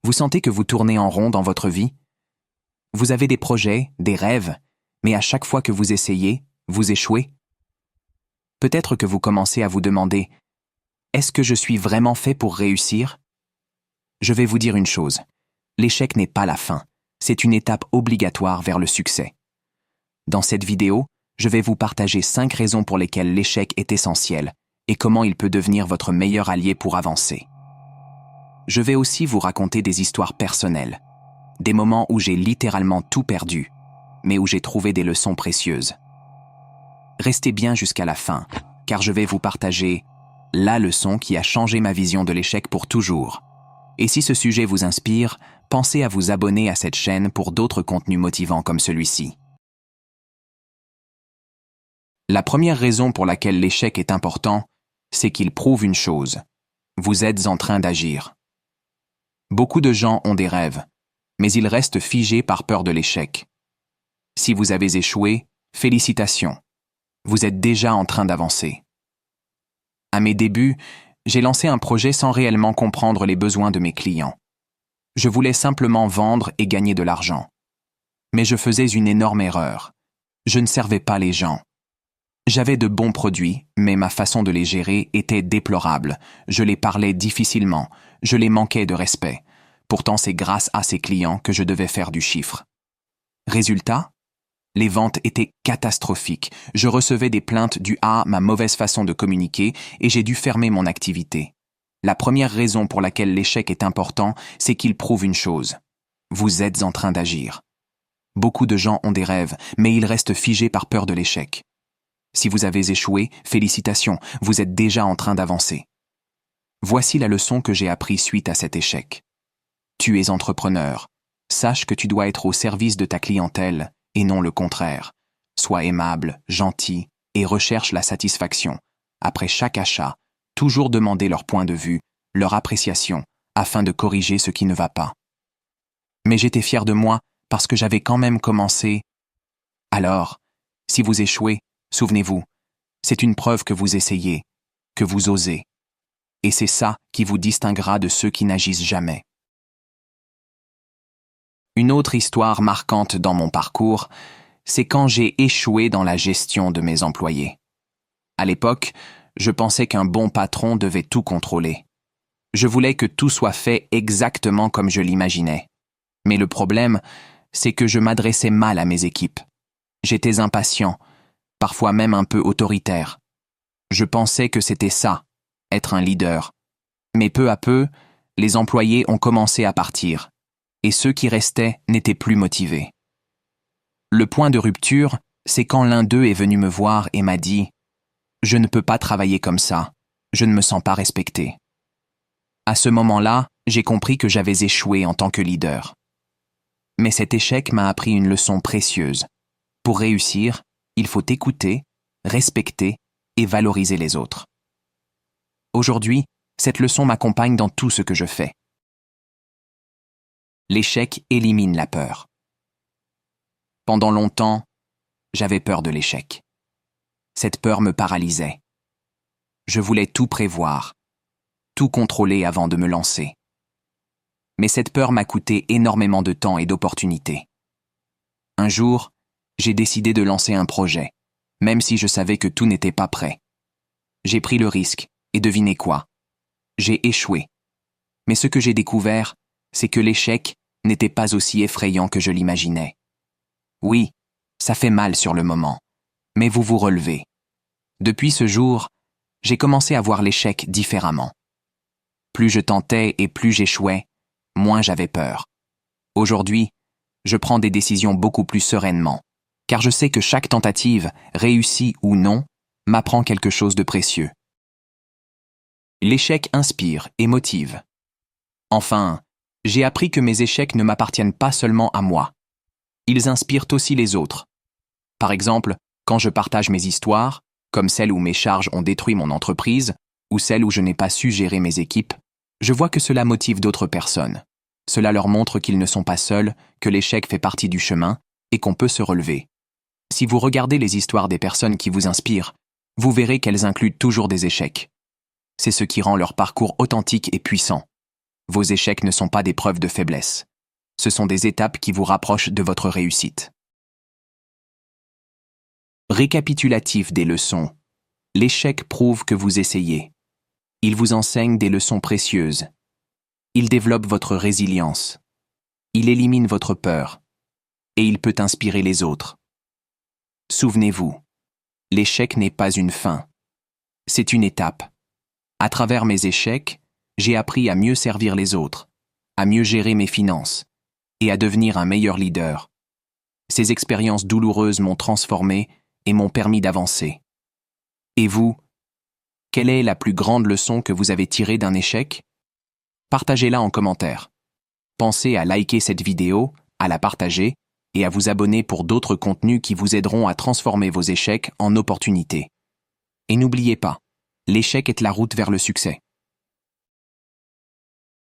Vous sentez que vous tournez en rond dans votre vie? Vous avez des projets, des rêves, mais à chaque fois que vous essayez, vous échouez? Peut-être que vous commencez à vous demander « Est-ce que je suis vraiment fait pour réussir ?» Je vais vous dire une chose, l'échec n'est pas la fin, c'est une étape obligatoire vers le succès. Dans cette vidéo, je vais vous partager 5 raisons pour lesquelles l'échec est essentiel et comment il peut devenir votre meilleur allié pour avancer. Je vais aussi vous raconter des histoires personnelles, des moments où j'ai littéralement tout perdu, mais où j'ai trouvé des leçons précieuses. Restez bien jusqu'à la fin, car je vais vous partager la leçon qui a changé ma vision de l'échec pour toujours. Et si ce sujet vous inspire, pensez à vous abonner à cette chaîne pour d'autres contenus motivants comme celui-ci. La première raison pour laquelle l'échec est important, c'est qu'il prouve une chose. Vous êtes en train d'agir. Beaucoup de gens ont des rêves, mais ils restent figés par peur de l'échec. Si vous avez échoué, félicitations. Vous êtes déjà en train d'avancer. À mes débuts, j'ai lancé un projet sans réellement comprendre les besoins de mes clients. Je voulais simplement vendre et gagner de l'argent. Mais je faisais une énorme erreur. Je ne servais pas les gens. J'avais de bons produits, mais ma façon de les gérer était déplorable. Je les parlais difficilement, je les manquais de respect. Pourtant, c'est grâce à ces clients que je devais faire du chiffre. Résultat? Les ventes étaient catastrophiques. Je recevais des plaintes dues à ma mauvaise façon de communiquer et j'ai dû fermer mon activité. La première raison pour laquelle l'échec est important, c'est qu'il prouve une chose. Vous êtes en train d'agir. Beaucoup de gens ont des rêves, mais ils restent figés par peur de l'échec. Si vous avez échoué, félicitations, vous êtes déjà en train d'avancer. Voici la leçon que j'ai apprise suite à cet échec. Tu es entrepreneur. Sache que tu dois être au service de ta clientèle et non le contraire. Sois aimable, gentil et recherche la satisfaction. Après chaque achat, toujours demander leur point de vue, leur appréciation, afin de corriger ce qui ne va pas. Mais j'étais fier de moi parce que j'avais quand même commencé. Alors, si vous échouez, souvenez-vous, c'est une preuve que vous essayez, que vous osez. Et c'est ça qui vous distinguera de ceux qui n'agissent jamais. Une autre histoire marquante dans mon parcours, c'est quand j'ai échoué dans la gestion de mes employés. À l'époque, je pensais qu'un bon patron devait tout contrôler. Je voulais que tout soit fait exactement comme je l'imaginais. Mais le problème, c'est que je m'adressais mal à mes équipes. J'étais impatient, parfois même un peu autoritaire. Je pensais que c'était ça, être un leader. Mais peu à peu, les employés ont commencé à partir, et ceux qui restaient n'étaient plus motivés. Le point de rupture, c'est quand l'un d'eux est venu me voir et m'a dit « Je ne peux pas travailler comme ça, je ne me sens pas respecté ». À ce moment-là, j'ai compris que j'avais échoué en tant que leader. Mais cet échec m'a appris une leçon précieuse. Pour réussir, il faut écouter, respecter et valoriser les autres. Aujourd'hui, cette leçon m'accompagne dans tout ce que je fais. L'échec élimine la peur. Pendant longtemps, j'avais peur de l'échec. Cette peur me paralysait. Je voulais tout prévoir, tout contrôler avant de me lancer. Mais cette peur m'a coûté énormément de temps et d'opportunités. Un jour, j'ai décidé de lancer un projet, même si je savais que tout n'était pas prêt. J'ai pris le risque, et devinez quoi? J'ai échoué. Mais ce que j'ai découvert, c'est que l'échec n'était pas aussi effrayant que je l'imaginais. Oui, ça fait mal sur le moment, mais vous vous relevez. Depuis ce jour, j'ai commencé à voir l'échec différemment. Plus je tentais et plus j'échouais, moins j'avais peur. Aujourd'hui, je prends des décisions beaucoup plus sereinement, car je sais que chaque tentative, réussie ou non, m'apprend quelque chose de précieux. L'échec inspire et motive. Enfin, j'ai appris que mes échecs ne m'appartiennent pas seulement à moi. Ils inspirent aussi les autres. Par exemple, quand je partage mes histoires, comme celle où mes charges ont détruit mon entreprise, ou celle où je n'ai pas su gérer mes équipes, je vois que cela motive d'autres personnes. Cela leur montre qu'ils ne sont pas seuls, que l'échec fait partie du chemin et qu'on peut se relever. Si vous regardez les histoires des personnes qui vous inspirent, vous verrez qu'elles incluent toujours des échecs. C'est ce qui rend leur parcours authentique et puissant. Vos échecs ne sont pas des preuves de faiblesse. Ce sont des étapes qui vous rapprochent de votre réussite. Récapitulatif des leçons. L'échec prouve que vous essayez. Il vous enseigne des leçons précieuses. Il développe votre résilience. Il élimine votre peur. Et il peut inspirer les autres. Souvenez-vous, l'échec n'est pas une fin. C'est une étape. À travers mes échecs, j'ai appris à mieux servir les autres, à mieux gérer mes finances et à devenir un meilleur leader. Ces expériences douloureuses m'ont transformé et m'ont permis d'avancer. Et vous, quelle est la plus grande leçon que vous avez tirée d'un échec? Partagez-la en commentaire. Pensez à liker cette vidéo, à la partager et à vous abonner pour d'autres contenus qui vous aideront à transformer vos échecs en opportunités. Et n'oubliez pas, l'échec est la route vers le succès.